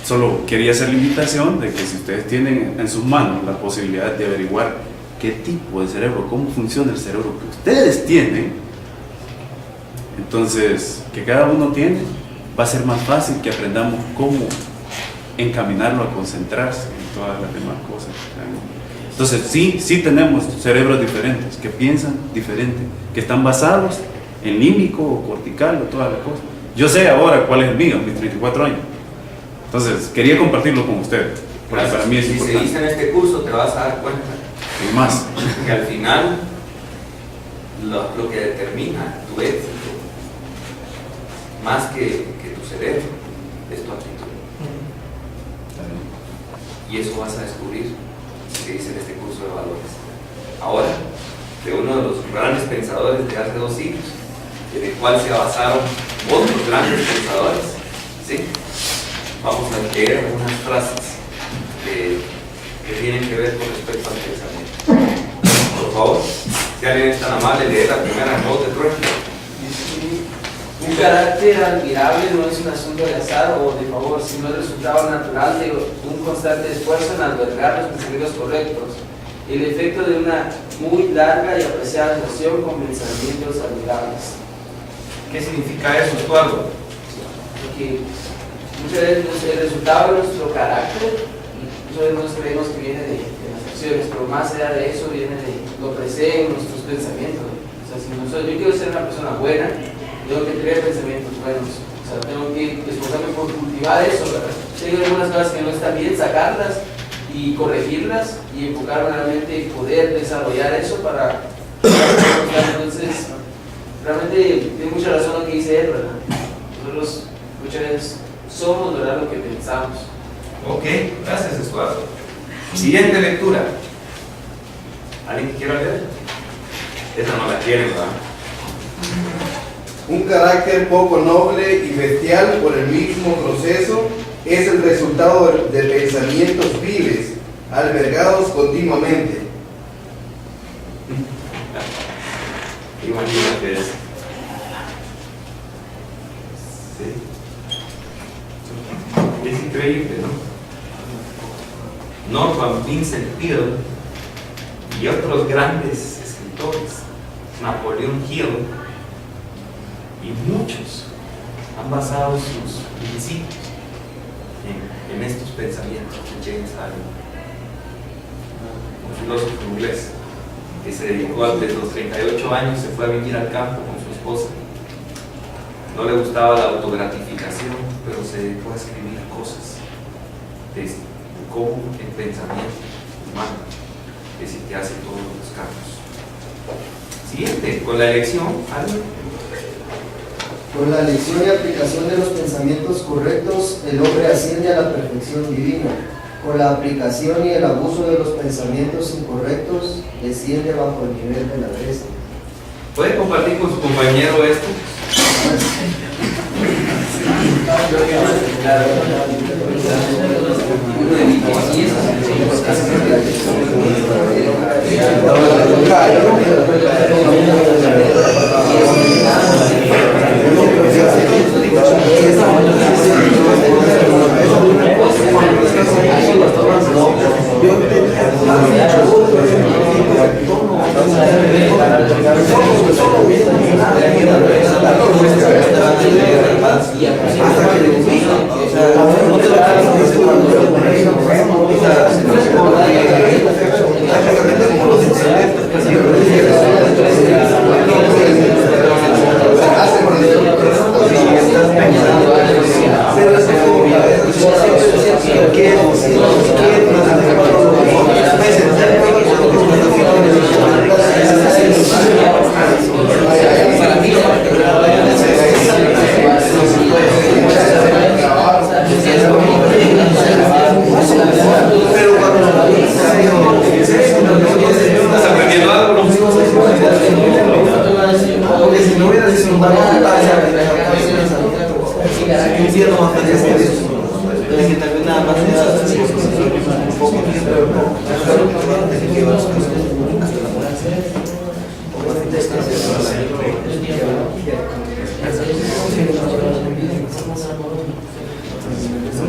solo quería hacer la invitación de que si ustedes tienen en sus manos la posibilidad de averiguar qué tipo de cerebro, cómo funciona el cerebro que ustedes tienen, entonces que cada uno tiene, va a ser más fácil que aprendamos cómo encaminarlo a concentrarse en todas las demás cosas. Entonces sí tenemos cerebros diferentes, que piensan diferente, que están basados en límbico o cortical o todas las cosas. Yo sé ahora cuál es el mío, mis 34 años. Entonces, quería compartirlo con ustedes, porque para mí es importante. Si seguís en este curso te vas a dar cuenta y más que al final lo que determina tu éxito, más que tu cerebro, es tu actitud. Y eso vas a descubrir si seguís en este curso de valores. Ahora, de uno de los grandes pensadores de hace 2 siglos, en el cual se basaron otros grandes pensadores, ¿sí? Vamos a leer algunas frases que tienen que ver con respecto al pensamiento. Por favor, si alguien es tan amable, lee la primera nota de trueno. Un carácter admirable no es un asunto de azar o de favor, sino el resultado natural de un constante esfuerzo en albergar los pensamientos correctos, el efecto de una muy larga y apreciada relación con pensamientos admirables. ¿Qué significa eso, Eduardo? Porque muchas veces el resultado de nuestro carácter, muchas veces nos creemos que viene de las acciones, pero más allá de eso viene de lo presente en nuestros pensamientos. O sea, si yo quiero ser una persona buena, tengo que tener pensamientos buenos. O sea, tengo que esforzarme por cultivar eso, ¿verdad? Tengo algunas cosas que no están bien, sacarlas y corregirlas y y enfocarme realmente y poder desarrollar eso para entonces realmente tiene mucha razón lo que dice él, ¿verdad? Nosotros muchas veces somos, ¿verdad?, lo que pensamos. Ok, gracias, Estuardo. Siguiente lectura. ¿Alguien que quiera leer? Esa no la quieren, ¿verdad? Un carácter poco noble y bestial por el mismo proceso es el resultado de pensamientos viles, albergados continuamente. Imagínate eso. Sí. Es increíble, ¿no? Norman Vincent Peale y otros grandes escritores, Napoleon Hill y muchos, han basado sus principios en estos pensamientos de James Allen, un filósofo inglés que se dedicó desde los 38 años, se fue a vivir al campo con su esposa. No le gustaba la autogratificación, pero se dedicó a escribir cosas de cómo el pensamiento humano es el que hace todos los cambios. Siguiente, con la elección, ¿algo? Con la elección y aplicación de los pensamientos correctos, el hombre asciende a la perfección divina. Con la aplicación y el abuso de los pensamientos incorrectos, desciende bajo el nivel de la bestia. ¿Puede compartir con su compañero esto?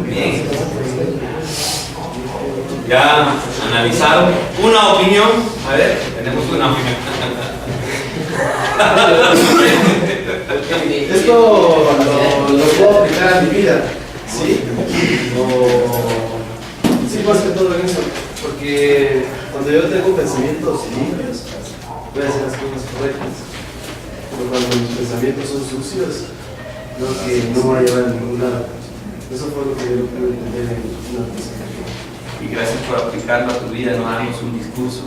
Bien. Ya analizaron una opinión. A ver, tenemos una opinión. Esto lo puedo aplicar a mi vida, ¿sí? Sí, más que todo en eso, porque cuando yo tengo pensamientos limpios, voy a hacer las cosas correctas. Pero cuando mis pensamientos son sucios, creo que no va a llevar a ningún lado. Eso fue lo que yo pude entender en una presentación. Y gracias por aplicarlo a tu vida, no darnos un discurso,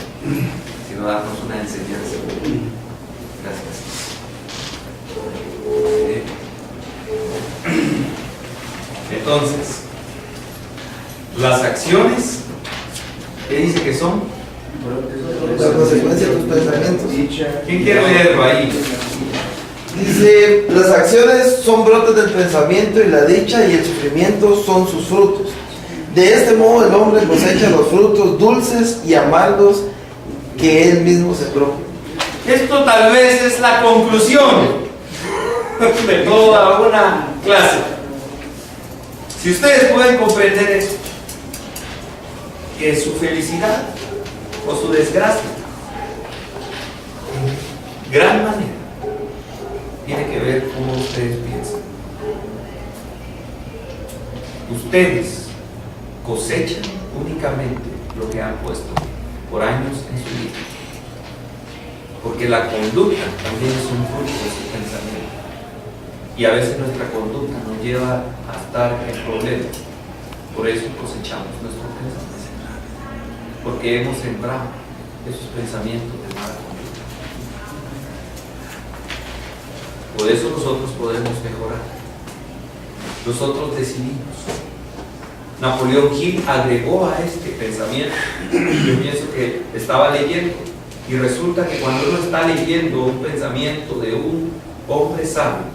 sino darnos una enseñanza. Gracias. Entonces, las acciones, ¿qué dice que son? La consecuencia de tus pensamientos. ¿Quién quiere leerlo ahí? Dice, las acciones son brotes del pensamiento y la dicha y el sufrimiento son sus frutos. De este modo el hombre cosecha los frutos dulces y amargos que él mismo sembró. Esto tal vez es la conclusión de toda una clase. Si ustedes pueden comprender eso, que su felicidad o su desgracia, en gran manera, tiene que ver cómo ustedes piensan. Ustedes cosechan únicamente lo que han puesto por años en su vida. Porque la conducta también es un fruto de su pensamiento. Y a veces nuestra conducta nos lleva a estar en problemas. Por eso cosechamos nuestro pensamiento. porque hemos sembrado esos pensamientos de mala conducta. Por eso nosotros podemos mejorar. Nosotros decidimos. Napoleón Hill agregó a este pensamiento. Yo pienso que estaba leyendo, y resulta que cuando uno está leyendo un pensamiento de un hombre sabio,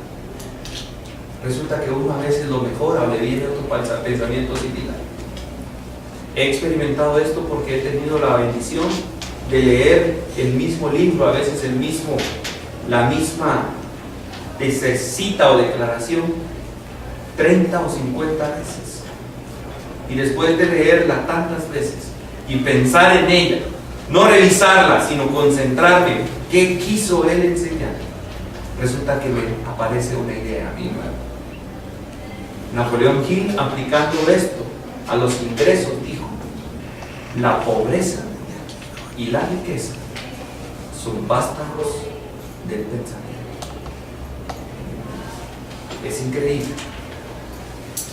resulta que uno a veces lo mejora o le viene otro pensamiento similar. He experimentado esto porque he tenido la bendición de leer el mismo libro, a veces la misma cita o declaración 30 o 50 veces, y después de leerla tantas veces y pensar en ella, no revisarla, sino concentrarme qué quiso él enseñar, resulta que me aparece una idea a mí nueva. Napoleón Hill, aplicando esto a los ingresos, dijo: la pobreza y la riqueza son vástagos del pensamiento. Es increíble,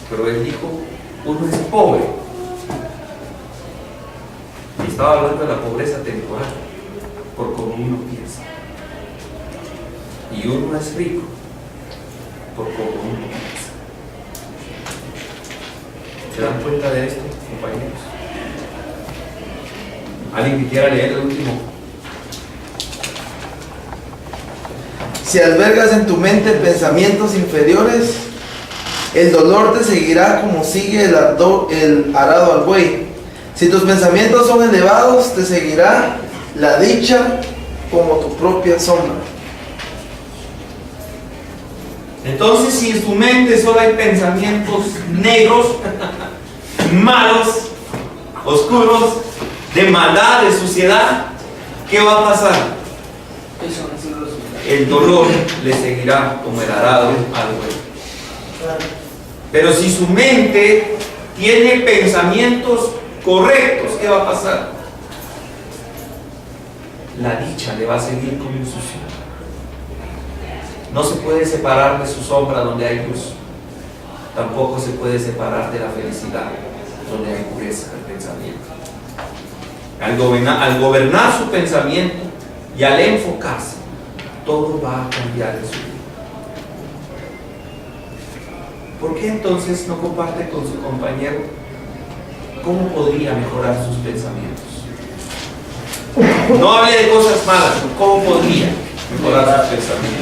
pero él dijo: uno es pobre, y estaba hablando de la pobreza temporal, por como uno piensa, y uno es rico por como uno piensa. ¿Se dan cuenta de esto, compañeros? ¿Alguien que quiera leer el último? Si albergas en tu mente pensamientos inferiores, el dolor te seguirá como sigue el arado al buey. Si tus pensamientos son elevados, te seguirá la dicha como tu propia sombra. Entonces, si en tu mente solo hay pensamientos negros, malos, oscuros, de maldad, de suciedad, ¿qué va a pasar? El dolor le seguirá como el arado al buey. Pero si su mente tiene pensamientos correctos, ¿qué va a pasar? La dicha le va a seguir como su sombra. No se puede separar de su sombra donde hay luz. Tampoco se puede separar de la felicidad donde hay pureza del pensamiento. Al gobernar su pensamiento y al enfocarse, todo va a cambiar en su vida. ¿Por qué entonces no comparte con su compañero cómo podría mejorar sus pensamientos? No hable de cosas malas, ¿cómo podría mejorar sus pensamientos?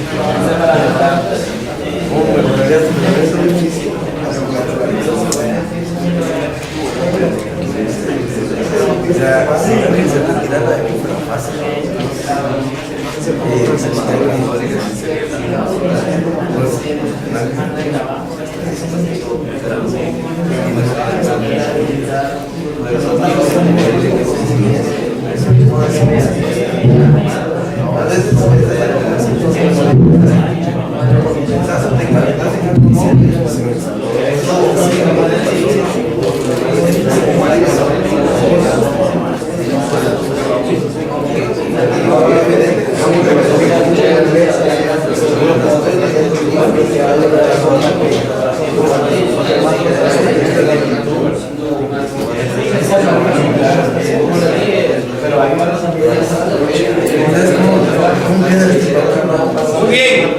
Muy bien.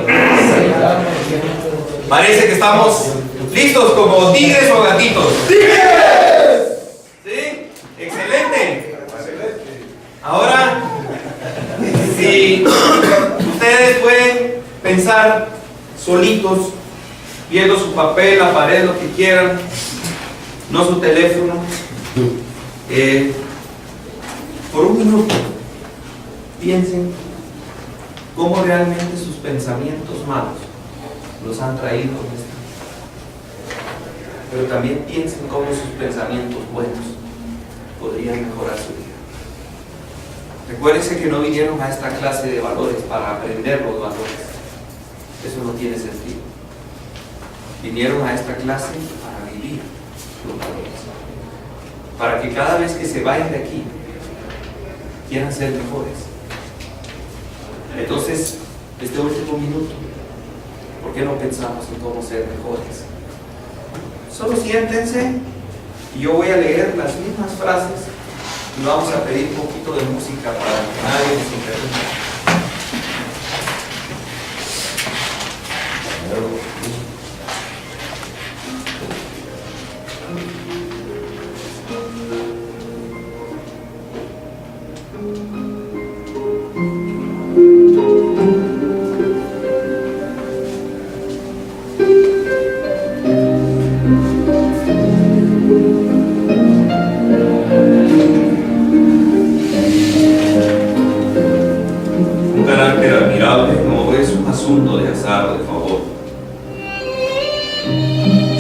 Parece que estamos listos como tigres o gatitos. ¡Tigres! ¿Sí? Excelente. Ahora, si ustedes pueden pensar solitos, viendo su papel, la pared, lo que quieran, no su teléfono, por un minuto, piensen cómo realmente sus pensamientos malos los han traído donde están. Pero también piensen cómo sus pensamientos buenos podrían mejorar su vida. Recuérdense que no vinieron a esta clase de valores para aprender los valores. Eso no tiene sentido. Vinieron a esta clase para vivir los valores. Para que cada vez que se vayan de aquí, quieran ser mejores. Entonces, este último minuto, ¿por qué no pensamos en cómo ser mejores? Solo siéntense y yo voy a leer las mismas frases y vamos a pedir un poquito de música para que nadie nos interrumpa. Un carácter admirable no es un asunto de azar o de favor,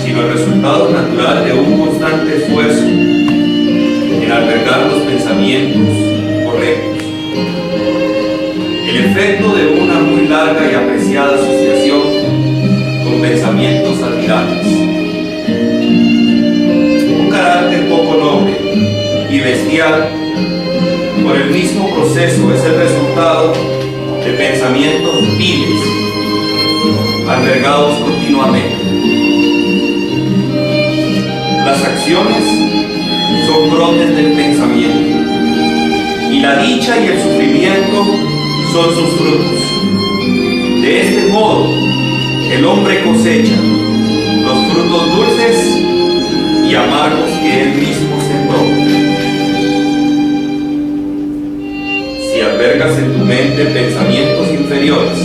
sino el resultado natural de un constante esfuerzo en albergar los pensamientos correctos, el efecto de una muy larga y apreciada asociación con pensamientos admirables. Un carácter poco noble y bestial, por el mismo proceso, es el resultado de pensamientos viles, albergados continuamente. Las acciones son brotes del pensamiento, y la dicha y el sufrimiento son sus frutos. De este modo, el hombre cosecha los frutos dulces y amargos que él mismo sembró. Si albergas en tu mente pensamientos inferiores,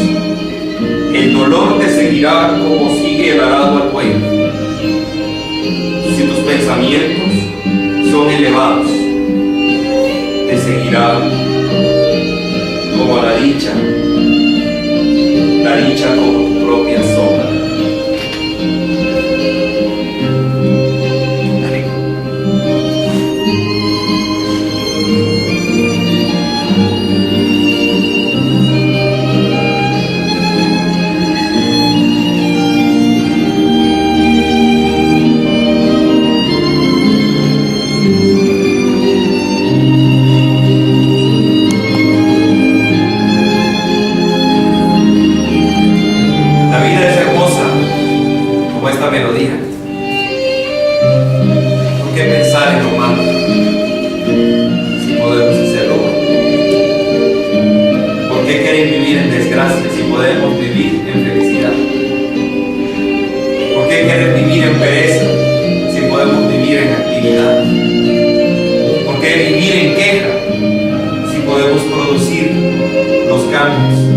el dolor te seguirá como sigue el arado al cuello. Si tus pensamientos son elevados, te seguirá como la dicha como tu propia sombra. Melodía. ¿Por qué pensar en lo malo si podemos hacerlo bueno? ¿Por qué quieren vivir en desgracia si podemos vivir en felicidad? ¿Por qué quieren vivir en pereza si podemos vivir en actividad? ¿Por qué vivir en queja si podemos producir los cambios